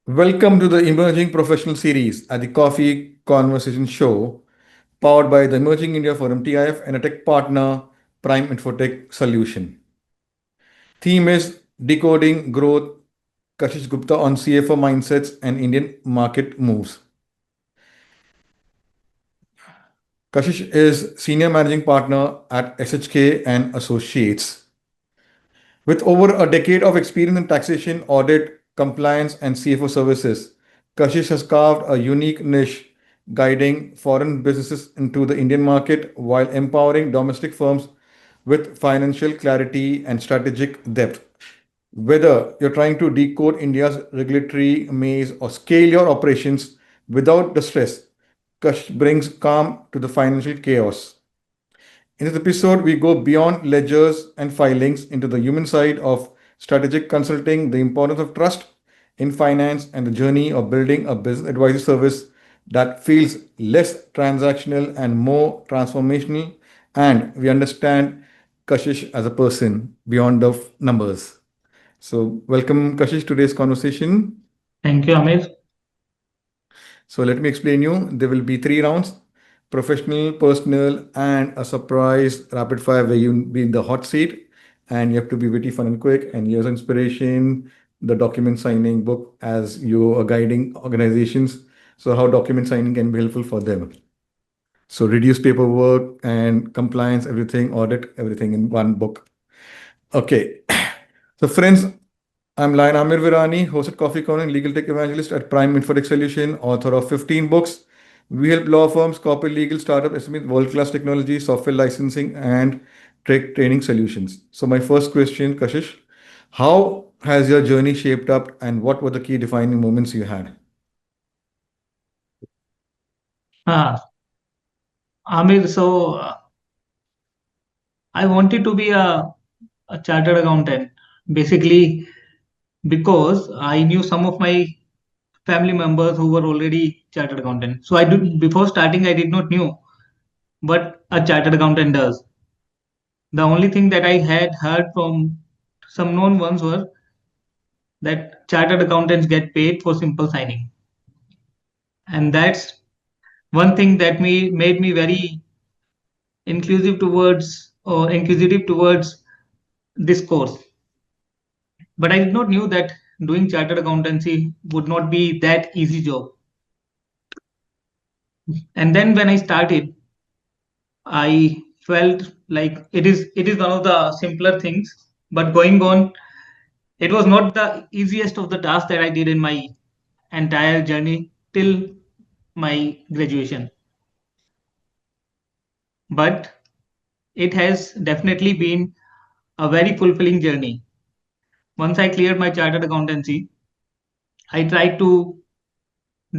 Welcome to the Emerging Professional Series at the Coffee Conversation Show, powered by the Emerging India Forum TIF and a tech partner, Prime Infotech Solution. Theme is Decoding Growth, Kashish Gupta on CFO mindsets and Indian market moves. Kashish is Senior Managing Partner at SHK and Associates. With over a decade of experience in taxation, audit, compliance, and CFO services, Kashish has carved a unique niche guiding foreign businesses into the Indian market while empowering domestic firms with financial clarity and strategic depth. Whether you're trying to decode India's regulatory maze or scale your operations without the stress, Kashish brings calm to the financial chaos. In this episode, we go beyond ledgers and filings into the human side of strategic consulting, the importance of trust in finance, and the journey of building a business advisory service that feels less transactional and more transformational. And we understand Kashish as a person beyond the numbers. So, welcome, Kashish, to today's conversation. Thank you, Amir. So let me explain you. There will be three rounds: professional, personal, and a surprise rapid fire where you be in the hot seat and you have to be witty, fun, and quick. And here's inspiration, the document signing book as you are guiding organizations. So how document signing can be helpful for them. So reduce paperwork and compliance, everything, audit, everything in one book. Okay. So friends, I'm Lion Amir Virani, host at Coffee Corner, legal tech evangelist at Prime Infotech Solution, author of 15 books. We help law firms, corporate legal, startup, SMEs, world-class technology, software licensing, and tech training solutions. So my first question, Kashish, how has your journey shaped up and what were the key defining moments you had? Ah, Amir, I wanted to be a chartered accountant, basically because I knew some of my family members who were already chartered accountant. So I did before starting, I did not knew what a chartered accountant does. The only thing that I had heard from some known ones were that chartered accountants get paid for simple signing, and that's one thing that made me very inquisitive towards this course. But I did not knew that doing chartered accountancy would not be that easy job. And then when I started, I felt like it is one of the simpler things. But going on, it was not the easiest of the tasks that I did in my entire journey till my graduation. But it has definitely been a very fulfilling journey. Once I cleared my chartered accountancy, I tried to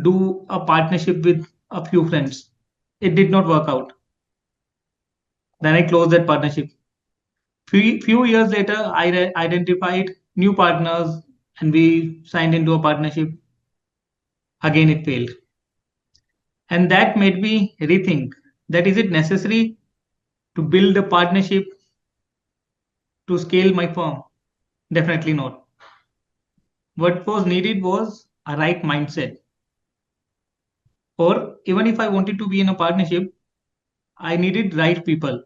do a partnership with a few friends. It did not work out. Then I closed that partnership. Few years later, identified new partners and we signed into a partnership. Again, it failed. And that made me rethink that is it necessary to build a partnership to scale my firm? Definitely not. What was needed was a right mindset. Or even if I wanted to be in a partnership, I needed right people.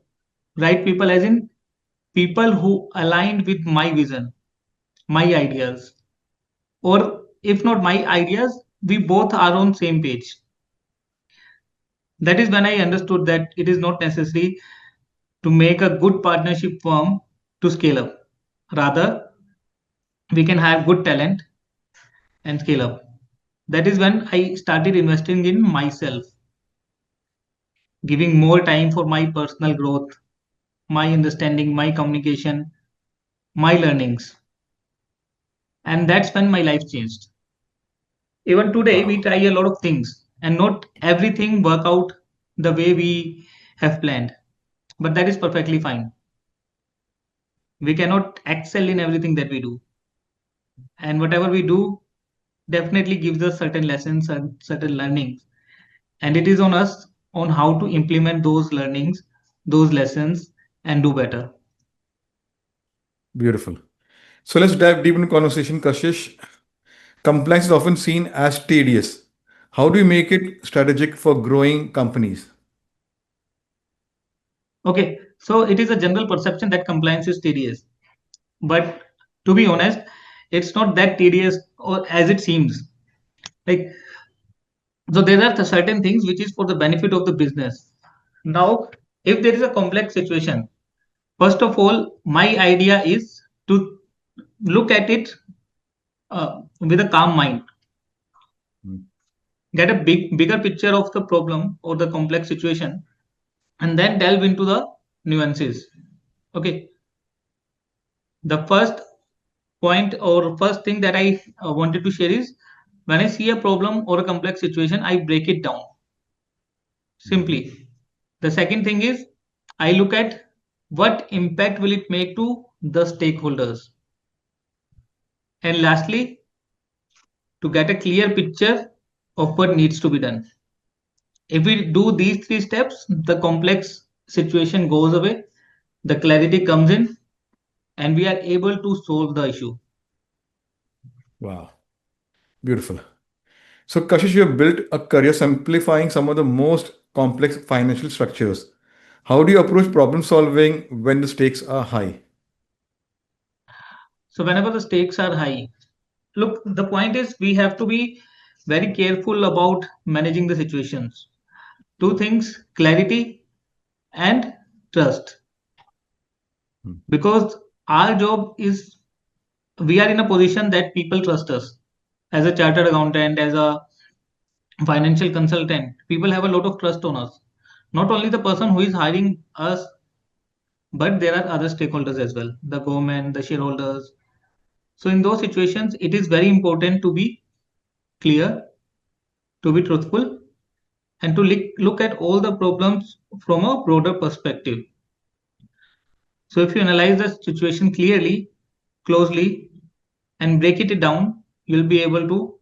Right people, as in people who aligned with my vision, my ideas, or if not my ideas, we both are on same page. That is when I understood that it is not necessary to make a good partnership firm to scale up. Rather, we can have good talent and scale up. That is when I started investing in myself, giving more time for my personal growth, my understanding, my communication, my learnings. And that's when my life changed. Even today, we Wow. try a lot of things and not everything work out the way we have planned. But that is perfectly fine. We cannot excel in everything that we do. And whatever we do definitely gives us certain lessons and certain learnings. And it is on us on how to implement those learnings, those lessons, and do better. Beautiful. So let's dive deep into conversation, Kashish. Compliance is often seen as tedious. How do you make it strategic for growing companies? Okay, so it is a general perception that compliance is tedious, but to be honest, it's not that tedious or as it seems. Like, so there are certain things which is for the benefit of the business. Now, if there is a complex situation, first of all, my idea is to look at it with a calm mind, Hmm. get a bigger picture of the problem or the complex situation, and then delve into the nuances. Okay, the first point or first thing that I wanted to share is when I see a problem or a complex situation, I break it down simply. The second thing is I look at what impact will it make to the stakeholders. And lastly, to get a clear picture of what needs to be done. If we do these three steps, the complex situation goes away, the clarity comes in, and we are able to solve the issue. Wow, beautiful. So, Kashish, you have built a career simplifying some of the most complex financial structures. How do you approach problem solving when the stakes are high? So, whenever the stakes are high, look, the point is we have to be very careful about managing the situations. Two things, clarity and trust. Hmm. Because our job is we are in a position that people trust us as a chartered accountant, as a financial consultant. People have a lot of trust on us. Not only the person who is hiring us, but there are other stakeholders as well, the government, the shareholders. So, in those situations, it is very important to be clear, to be truthful, and to look at all the problems from a broader perspective. So, if you analyze the situation clearly, closely, and break it down, you'll be able to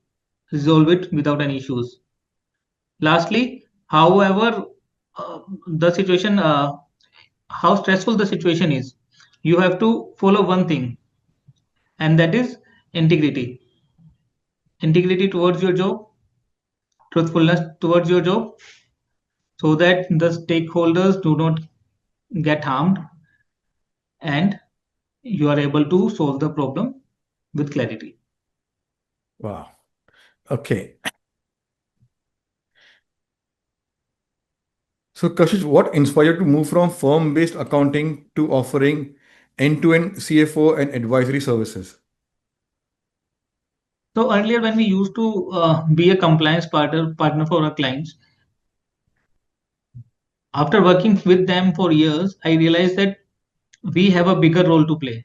resolve it without any issues. Lastly, however, the situation, how stressful the situation is, you have to follow one thing, and that is integrity. Integrity towards your job, truthfulness towards your job, so that the stakeholders do not get harmed and you are able to solve the problem with clarity. Wow. Okay. So, Kashish, what inspired you to move from firm based accounting to offering end to end CFO and advisory services? So earlier, when we used to be a compliance partner for our clients, after working with them for years, I realized that we have a bigger role to play.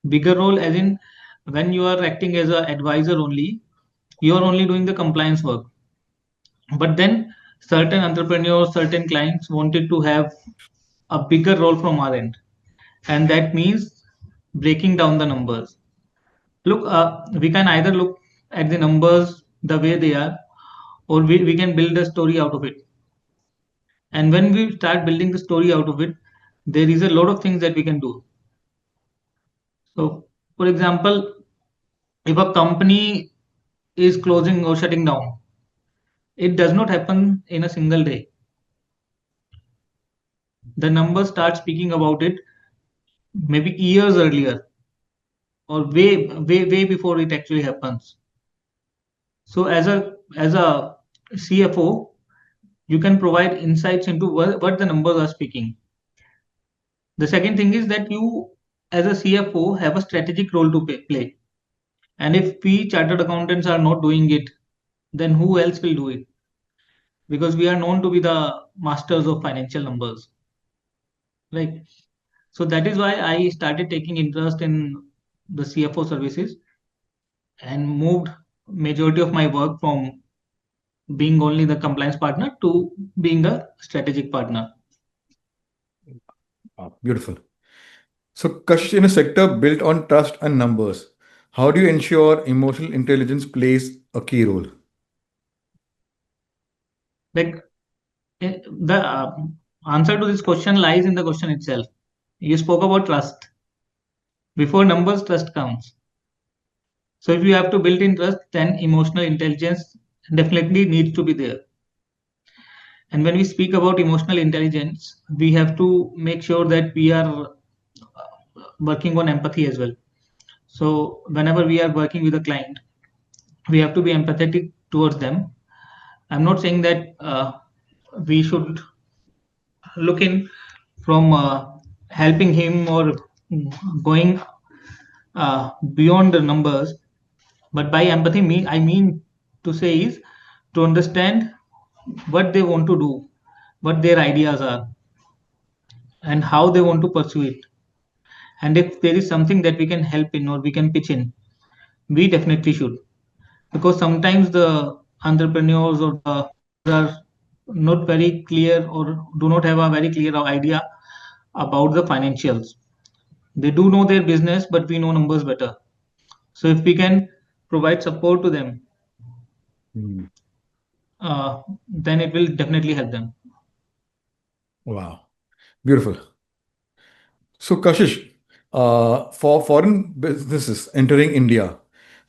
Bigger role, as in when you are acting as an advisor only, you are only doing the compliance work. But then certain entrepreneurs, certain clients wanted to have a bigger role from our end, and that means breaking down the numbers. Look, we can either look at the numbers the way they are, or we can build a story out of it. And when we start building the story out of it, there is a lot of things that we can do. So, for example, if a company is closing or shutting down, it does not happen in a single day. The numbers start speaking about it maybe years earlier or way before it actually happens. So, as a CFO, you can provide insights into what the numbers are speaking. The second thing is that you, as a CFO, have a strategic role to play. And if we chartered accountants are not doing it, then who else will do it? Because we are known to be the masters of financial numbers, right? So that is why I started taking interest in the CFO services and moved majority of my work from being only the compliance partner to being a strategic partner. Beautiful. So, Kashish, in a sector built on trust and numbers, how do you ensure emotional intelligence plays a key role? Like the answer to this question lies in the question itself. You spoke about trust. Before numbers, trust counts. So if you have to build in trust, then emotional intelligence definitely needs to be there. And when we speak about emotional intelligence, we have to make sure that we are working on empathy as well. So whenever we are working with a client, we have to be empathetic towards them. I'm not saying that we should look in from helping him or going beyond the numbers, but by empathy, I mean to say is to understand what they want to do, what their ideas are, and how they want to pursue it. And if there is something that we can help in or we can pitch in, we definitely should. Because sometimes the entrepreneurs or the founders are not very clear or do not have a very clear idea about the financials. They do know their business, but we know numbers better. So if we can provide support to them, Hmm. then it will definitely help them. Wow. Beautiful. So, Kashish, for foreign businesses entering India,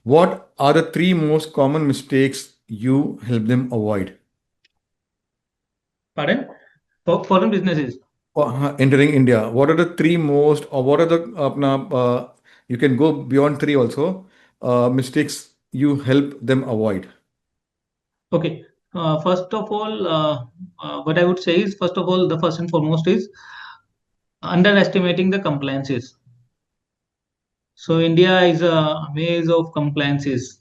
what are the three most common mistakes you help them avoid? Pardon? For foreign businesses. Entering India, what are the three most, or what are the, you can go beyond three also, mistakes you help them avoid? Okay. First of all, what I would say is, first of all, the first and foremost is underestimating the compliances. So India is a maze of compliances.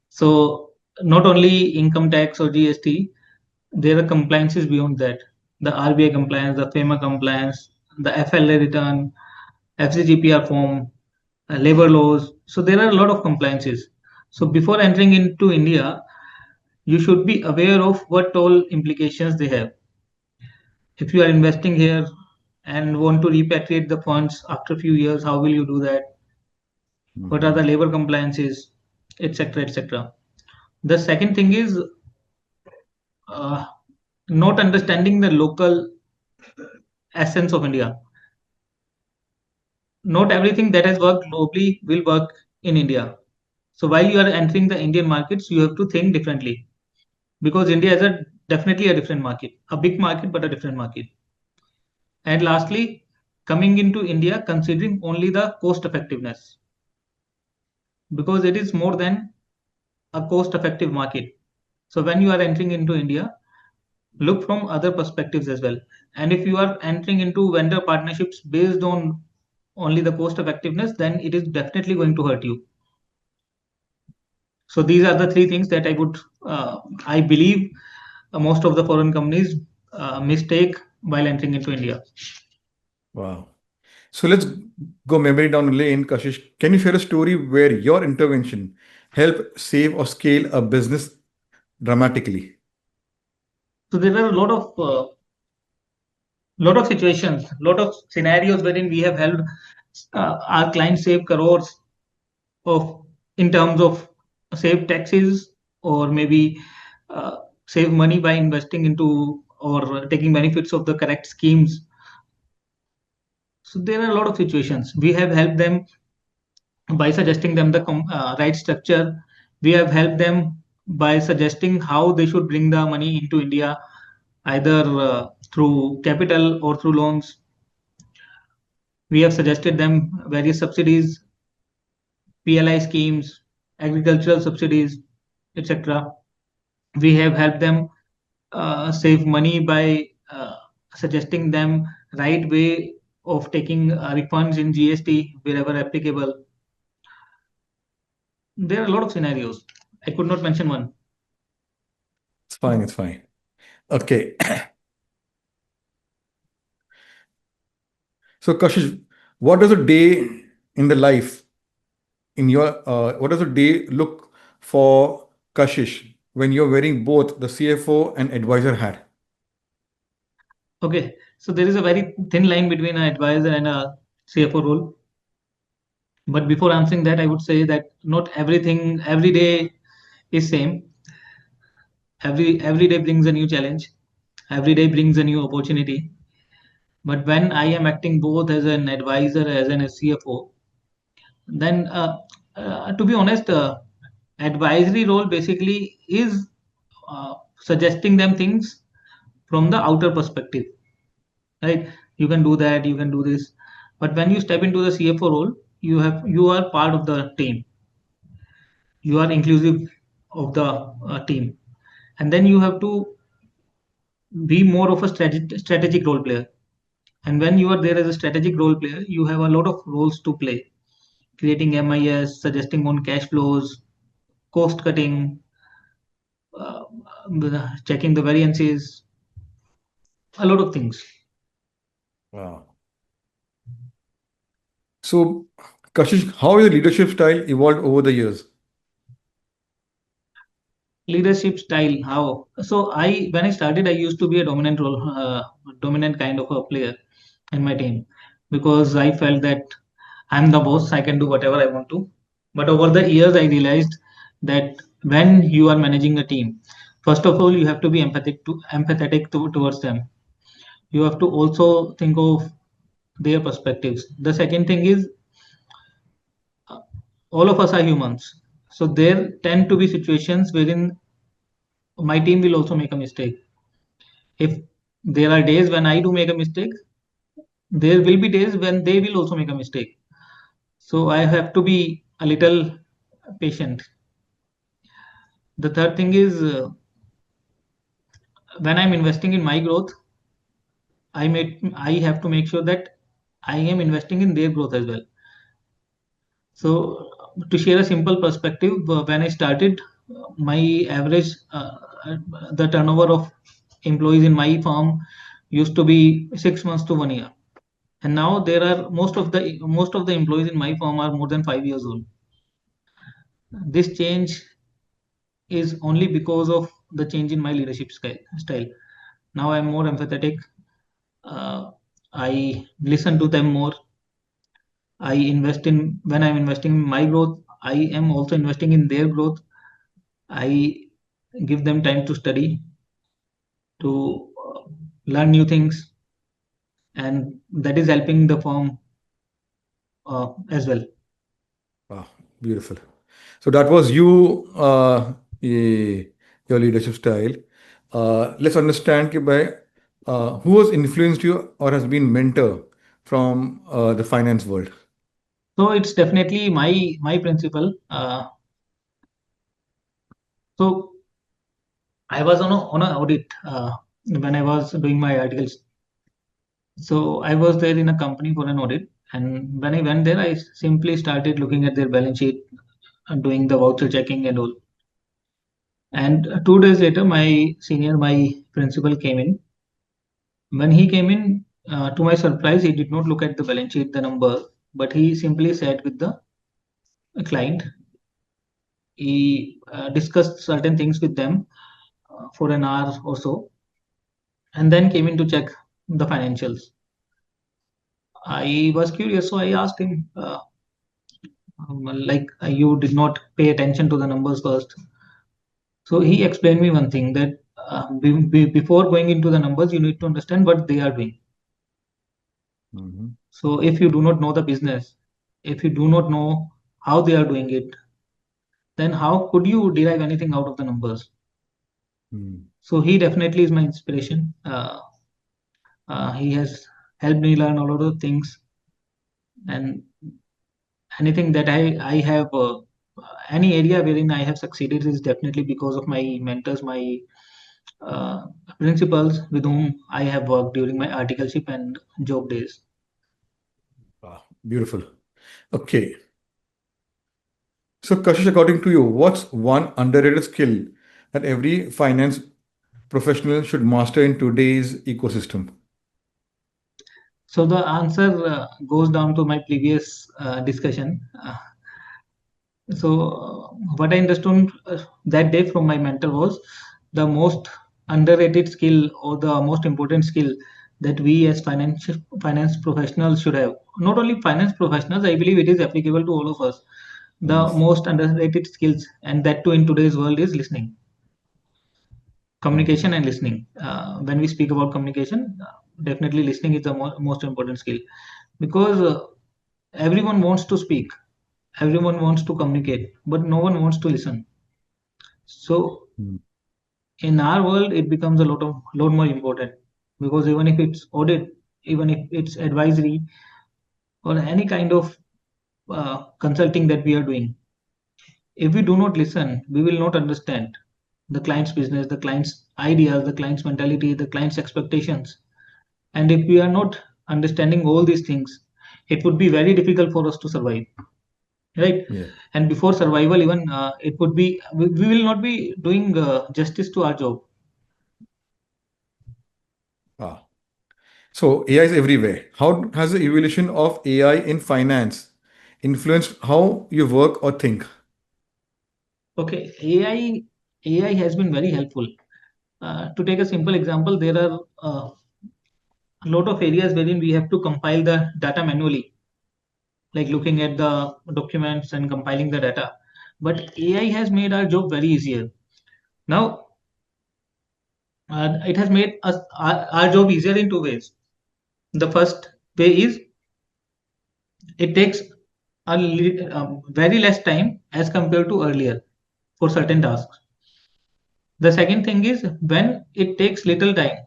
So not only income tax or GST, there are compliances beyond that. The RBI compliance, the FEMA compliance, the FLA return, FCGPR form, labor laws. So there are a lot of compliances. So before entering into India, you should be aware of what all implications they have. If you are investing here and want to repatriate the funds after a few years, how will you do that? What are the Mhm. labor compliances, etc., etc. The second thing is uh, not understanding the local essence of India. Not everything that has worked globally will work in India. So while you are entering the Indian markets, you have to think differently because India is a definitely a different market, a big market but a different market. And lastly, coming into India considering only the cost effectiveness because it is more than a cost effective market. So when you are entering into India, look from other perspectives as well. And if you are entering into vendor partnerships based on only the cost effectiveness, then it is definitely going to hurt you. So these are the three things that I believe most of the foreign companies mistake while entering into India. Wow. So let's go memory down the lane. Kashish, can you share a story where your intervention helped save or scale a business dramatically? So there are a lot of situations, lot of scenarios wherein we have helped our clients save crores of in terms of save taxes or maybe uh, save money by investing into or taking benefits of the correct schemes. So there are a lot of situations we have helped them by suggesting them the right structure. We have helped them by suggesting how they should bring the money into India, either through capital or through loans. We have suggested them various subsidies, PLI schemes, agricultural subsidies, etc. We have helped them save money by suggesting them right way of taking refunds in GST wherever applicable. There are a lot of scenarios. I could not mention one. It's fine. It's fine. Okay. So, Kashish, what does a day in the life in your what does a day look for Kashish when you're wearing both the CFO and advisor hat? Okay, so there is a very thin line between an advisor and a CFO role. But before answering that, I would say that not everything every day is same. Every day brings a new challenge. Every day brings a new opportunity. But when I am acting both as an advisor as an CFO, then To be honest, advisory role basically is suggesting them things from the outer perspective, right? You can do that, you can do this, but when you step into the CFO role, you are part of the team, you are inclusive of the team, and then you have to be more of a strategic role player. And when you are there as a strategic role player, you have a lot of roles to play: creating MIS, suggesting on cash flows, cost cutting, uh, checking the variances, a lot of things. Wow. So, Kashish, how has your leadership style evolved over the years? Leadership style, how? So I when I started, I used to be a dominant kind of a player in my team, because I felt that I'm the boss, I can do whatever I want to. But over the years, I realized that when you are managing a team, first of all, you have to be towards them. You have to also think of their perspectives. The second thing is, uh, all of us are humans, so there tend to be situations wherein my team will also make a mistake. If there are days when I do make a mistake, there will be days when they will also make a mistake. So I have to be a little patient. The third thing is, when I'm investing in my growth, I have to make sure that I am investing in their growth as well. So to share a simple perspective, when I started, my average, the turnover of employees in my firm used to be 6 months to 1 year, and now there are most of the employees in my firm are more than 5 years old. This change is only because of the change in my leadership style. Now I'm more empathetic. uh, I listen to them more. I invest in When I'm investing in my growth, I am also investing in their growth. I give them time to study, to learn new things, and that is helping the firm as well. Wow, beautiful. So that was you, your leadership style. Let's understand कि by who has influenced you or has been mentor from the finance world. So it's definitely my principle. So I was on a audit when I was doing my articles. So I was there in a company for an audit, and when I went there, I simply started looking at their balance sheet and doing the voucher checking and all. And 2 days later, my principal came in. When he came in, to my surprise, he did not look at the balance sheet, the number, but he simply sat with the client. He discussed certain things with them for an hour or so, and then came in to check the financials. I was curious, so I asked him, you did not pay attention to the numbers first. So he explained me one thing, that before going into the numbers, you need to understand what they are doing. Mhm. So if you do not know the business, if you do not know how they are doing it, then how could you derive anything out of the numbers? Mm. So he definitely is my inspiration. He has helped me learn a lot of things, and anything that I have, any area wherein I have succeeded is definitely because of my mentors, my uh, principals with whom I have worked during my articleship and job days. Wow, beautiful. Okay. So, Kashish, according to you, what's one underrated skill that every finance professional should master in today's ecosystem? So the answer goes down to my previous discussion. So what I understood that day from my mentor was, the most underrated skill or the most important skill that we as finance professionals should have. Not only finance professionals, I believe it is applicable to all of us. Mm. The most underrated skills, and that too in today's world, is listening, Mhm. communication, and listening. When we speak about communication, definitely listening is the most important skill, because everyone wants to speak, Everyone wants to communicate, but no one wants to listen. So Hmm. in our world, it becomes a lot more important, because even if it's audit, even if it's advisory or any kind of consulting that we are doing, if we do not listen, we will not understand the client's business, the client's ideas, the client's mentality, the client's expectations. And if we are not understanding all these things, it would be very difficult for us to survive, right? Yeah. And before survival, even it would be we will not be doing justice to our job. Ah. So AI is everywhere. How has the evolution of AI in finance influenced how you work or think? Okay, AI has been very helpful. To take a simple example, there are a lot of areas wherein we have to compile the data manually, like looking at the documents and compiling the data. But AI has made our job very easier. Now, it has made our job easier in two ways. The first way is it takes very less time as compared to earlier for certain tasks. The second thing is when it takes little time.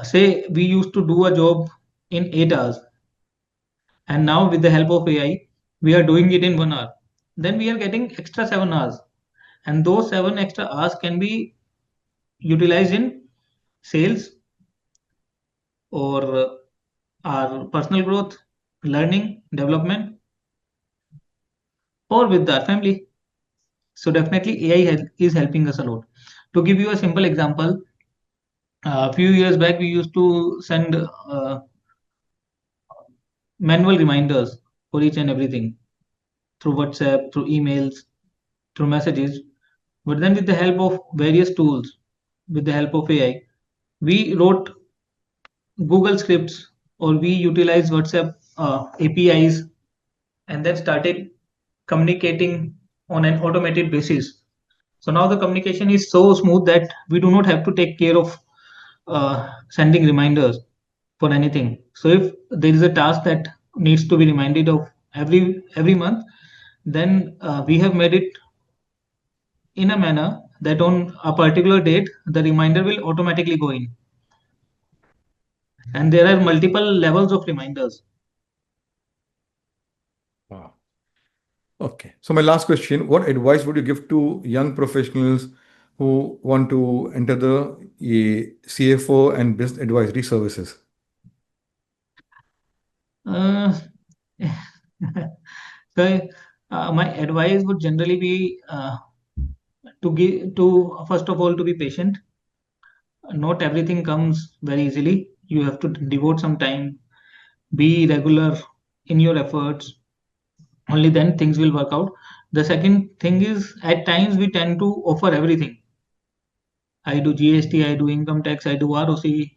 Say we used to do a job in 8 hours, and now with the help of AI, we are doing it in 1 hour. Then we are getting extra 7 hours, and those 7 extra hours can be utilized in sales or our personal growth, learning, development, or with our family. So definitely AI is helping us a lot. To give you a simple example, a few years back we used to send manual reminders for each and everything through WhatsApp, through emails, through messages. But then with the help of various tools, with the help of AI, we wrote Google scripts or we utilized WhatsApp APIs and then started communicating on an automated basis. So now the communication is so smooth that we do not have to take care of sending reminders for anything. So if there is a task that needs to be reminded of every month, then we have made it in a manner that on a particular date the reminder will automatically go in, and there are multiple levels of reminders. Wow. Okay. So my last question, what advice would you give to young professionals who want to enter the CFO and business advisory services? uh, so my advice would generally be to give to first of all to be patient. Not everything comes very easily. You have to devote some time, be regular in your efforts. Only then things will work out. The second thing is at times we tend to offer everything. I do GST, I do income tax, I do ROC.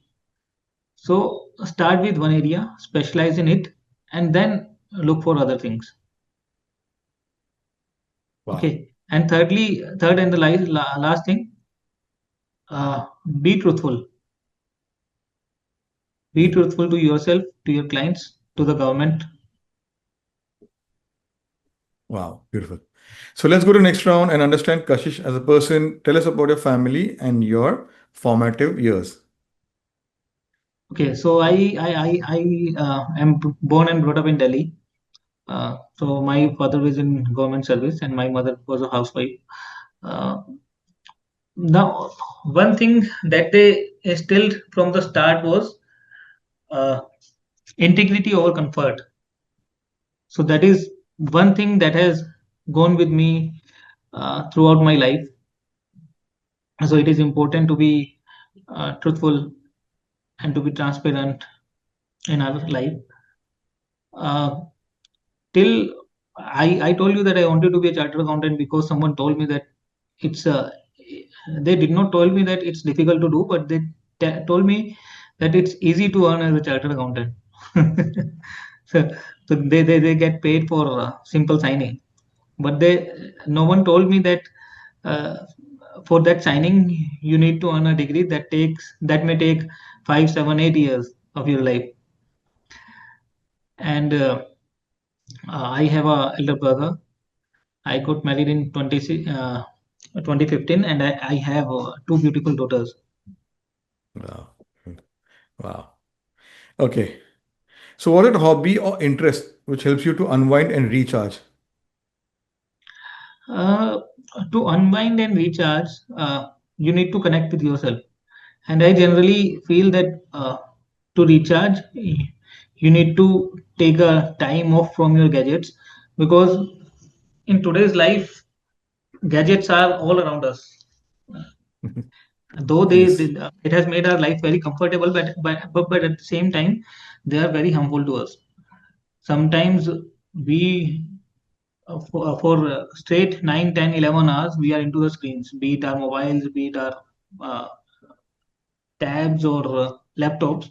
So start with one area, specialize in it, and then look for other things. Wow. Okay. And third and the last thing, uh, be truthful. Be Yeah. truthful to yourself, to your clients, to the government. Wow. Beautiful. So let's go to next round and understand Kashish as a person. Tell us about your family and your formative years. Okay, so I am born and brought up in Delhi. So my father was in government service and my mother was a housewife. Uh, Now, one thing that they instilled from the start was uh, integrity over comfort. So that is one thing that has gone with me throughout my life. So it is important to be truthful and to be transparent in our life. Uh, till I told you that I wanted to be a chartered accountant because someone told me that it's they did not told me that it's difficult to do, but they told me that it's easy to earn as a chartered accountant. so they get paid for simple signing, but they no one told me that uh, for that signing you need to earn a degree that may take 5 7 8 years of your life. And I have a elder brother. I got married in 2015, and I have two beautiful daughters. Wow. Wow. Okay. So, what is hobby or interest which helps you to unwind and recharge? Uh, to unwind and recharge, you need to connect with yourself. And I generally feel that to recharge, you need to take a time off from your gadgets, because in today's life, gadgets are all around us. Though Yes. it has made our life very comfortable, but at the same time, they are very harmful to us. Sometimes we for straight 9, 10, 11 hours we are into the screens, be it our mobiles, be it our uh, tabs or laptops.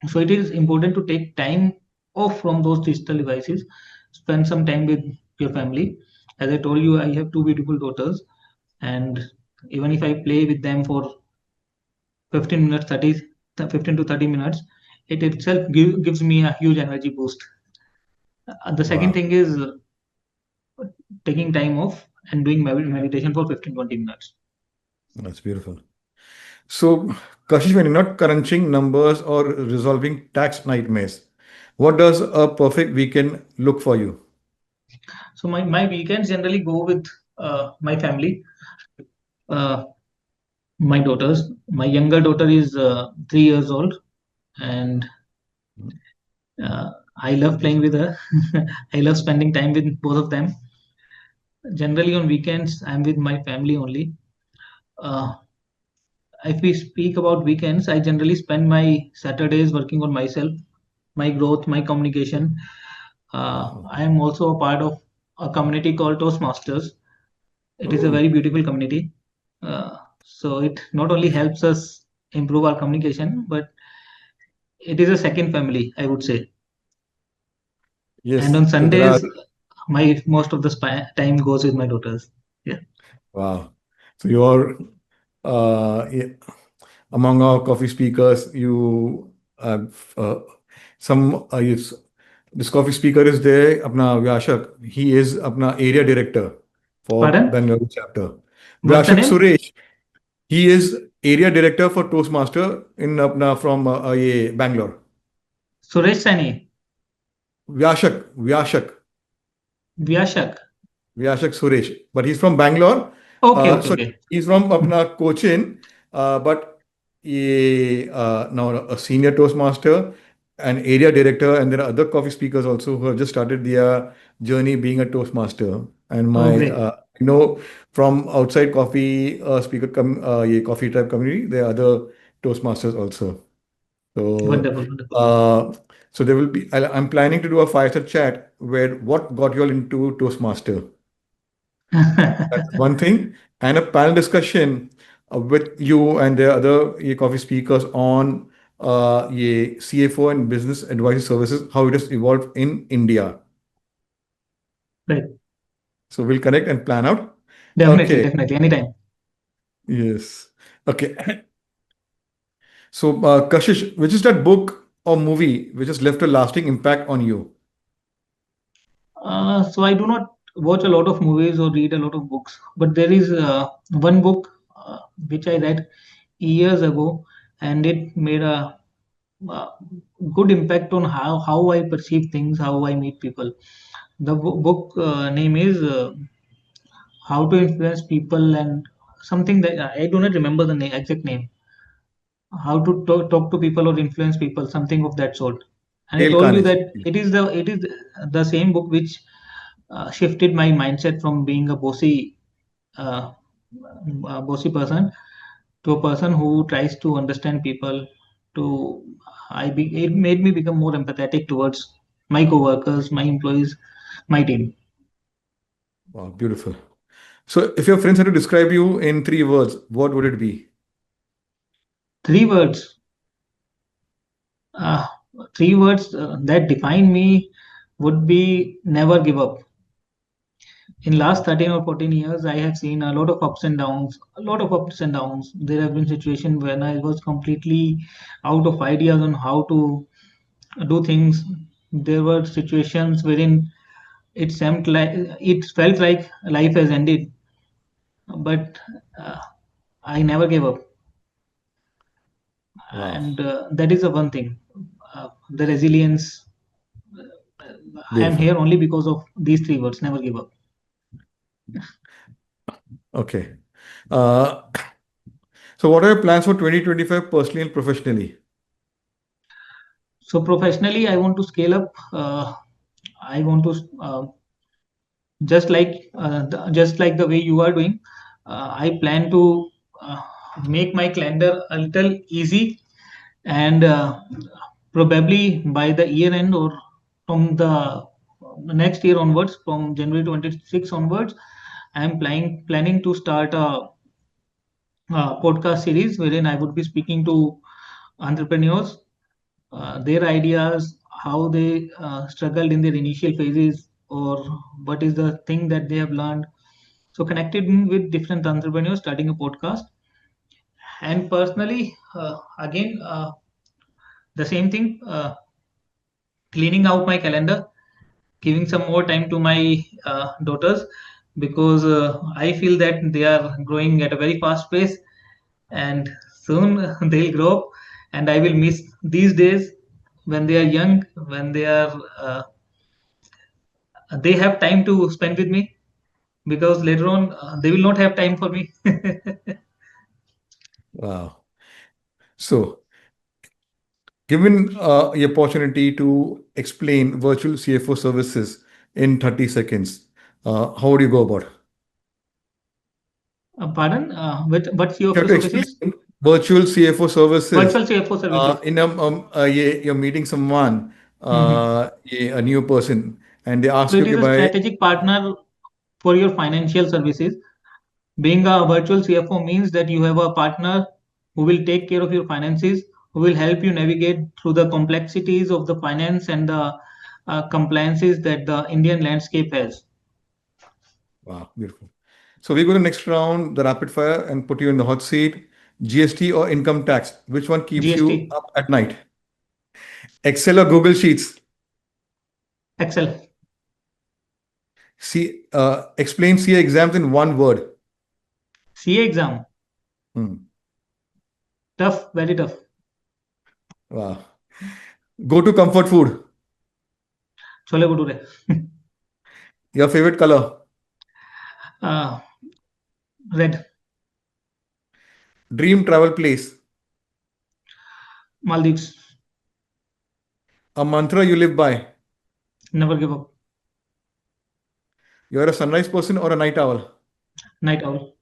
So it is important to take time off from those digital devices, spend some time with your family. As I told you, I have two beautiful daughters, and even if I play with them for 15 minutes, 15 to 30 minutes, it itself gives me a huge energy boost. The second Wow. thing is taking time off and doing meditation for 15, 20 minutes. That's beautiful. So, Kashish, when you're not crunching numbers or resolving tax nightmares, what does a perfect weekend look for you? So my weekends generally go with my family, uh, my daughters. My younger daughter is 3 years old, and I love playing with her. I love spending time with both of them. Generally on weekends, I'm with my family only. Uh, if we speak about weekends, I generally spend my Saturdays working on myself, my growth, my communication. Wow. I am also a part of a community called Toastmasters. It is a Oh, very beautiful community. So it not only helps us improve our communication, but it is a second family, I would say. And yes. on So there are, Sundays, my most of the time goes with my daughters. Yeah. wow. So you're yeah, among our coffee speakers, you some yes, this coffee speaker is there, apna Vyashak. He is apna area director for Pardon? Bangalore chapter. What's the Vyashak name? Suresh. He is area director for Toastmaster in apna from ये Bangalore. Suresh Sani. Vyashak. Vyashak. Vyashak Suresh, but he's from Bangalore. Okay, okay, So okay. he's from apna Cochin, but now a senior Toastmaster, an area director, and there are other coffee speakers also who have just started their journey being a Toastmaster. And Oh, my, great. you know, from outside coffee coffee tribe community, there are other Toastmasters also. So, Wonderful, wonderful. uh, so there will be. I'm planning to do a fireside chat where what got you all into Toastmaster. That's one thing. And a panel discussion with you and the other coffee speakers on CFO and business advisory services, how it has evolved in India. Right. So we'll connect and plan out. Definitely, Okay. definitely. Anytime. Yes. Okay. So, Kashish, which is that book or movie which has left a lasting impact on you? So I do not watch a lot of movies or read a lot of books, but there is one book which I read years ago, and it made a uh, good impact on how I perceive things, how I meet people. The book name is How to Influence People, and something that I do not remember the exact name. How to talk to people or influence people, something of that sort. And I Dale told you Carnegie. that it is the same book which shifted my mindset from being uh, a bossy person to a person who tries to understand people. To it made me become more empathetic towards my coworkers, my employees, my team. Wow, beautiful. So, if your friends had to describe you in 3 words, what would it be? Three words, uh, three words that define me would be never give up. In last Wow. 13 or 14 years, I have seen a lot of ups and downs, a lot of ups and downs. There have been situations when I was completely out of ideas on how to do things. There were situations wherein it felt like life has ended, but uh, I never gave up, Wow. and that is the one thing. The resilience. I am Beautiful. here only because of these three words: never give up. Okay. Uh, so what are your plans for 2025 personally and professionally? So professionally, I want to scale up. I want to just like the way you are doing. I plan to uh, make my calendar a little easy, and probably by the year end or from the next year onwards, from January 26 onwards, I am planning to start a podcast series wherein I would be speaking to entrepreneurs, their ideas, how they struggled in their initial phases, or what is the thing that they have learned. So connected with different entrepreneurs, starting a podcast, and personally, again, the same thing, cleaning out my calendar, giving some more time to my daughters, because I feel that they are growing at a very fast pace, and soon they'll grow up, and I will miss these days when they are young, when they have time to spend with me, because later on they will not have time for me. Wow. So, given the opportunity to explain virtual CFO services in 30 seconds, how would you go about? Pardon? What's If you your have to services? explain virtual CFO services Virtual CFO services. you're meeting someone, Mhm. a new person, and they So ask you, it okay, is a by strategic partner for your financial services. Being a virtual CFO means that you have a partner who will take care of your finances, who will help you navigate through the complexities of the finance and the compliances that the Indian landscape has. wow, beautiful. So we go to next round, the rapid fire, and put you in the hot seat. GST or income tax? Which one keeps you GST, up at night? Excel or Google Sheets? Excel, Explain CA exams in one word. CA exam, Hmm. tough, very tough. Wow. Go to comfort food. Chole bhature, Your favorite color. uh, red, Dream travel place. Maldives, A mantra you live by. never give up, You're a sunrise person or a night owl. night owl,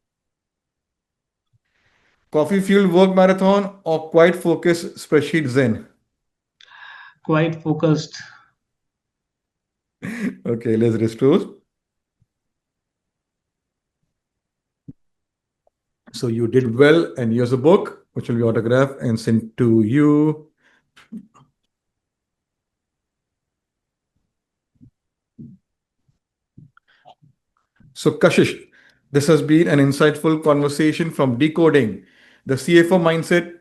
Coffee fueled work marathon or quiet focus spreadsheet zen. quite focused. Okay, let's restore. So you did well, and here's a book which will be autographed and sent to you. So, Kashish, this has been an insightful conversation from decoding the CFO mindset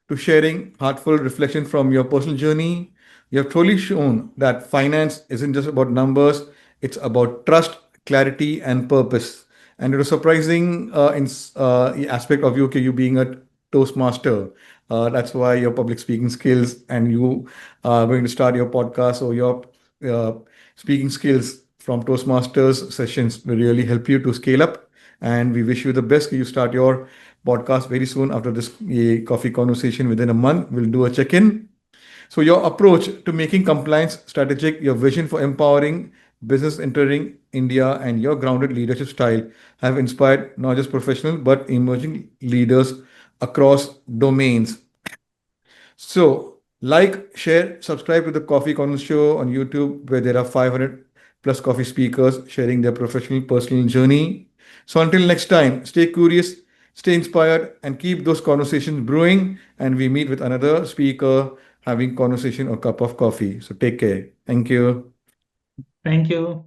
to sharing heartfelt reflection from your personal journey. You have truly shown that finance isn't just about numbers, it's about trust, clarity, and purpose. And it was surprising the aspect of you, okay, you being a Toastmaster. That's why your public speaking skills and you are going to start your podcast or your uh, speaking skills from Toastmasters sessions will really help you to scale up. And we wish you the best. You start your podcast very soon after this coffee conversation within a month. We'll do a check in. So, your approach to making compliance strategic, your vision for empowering business entering India, and your grounded leadership style have inspired not just professionals but emerging leaders across domains. So, like, share, subscribe to the Coffee Corner Show on YouTube, where there are 500 plus coffee speakers sharing their professional, personal journey. So, until next time, stay curious, stay inspired, and keep those conversations brewing. And we meet with another speaker having conversation or cup of coffee. So, take care. Thank you. Thank you.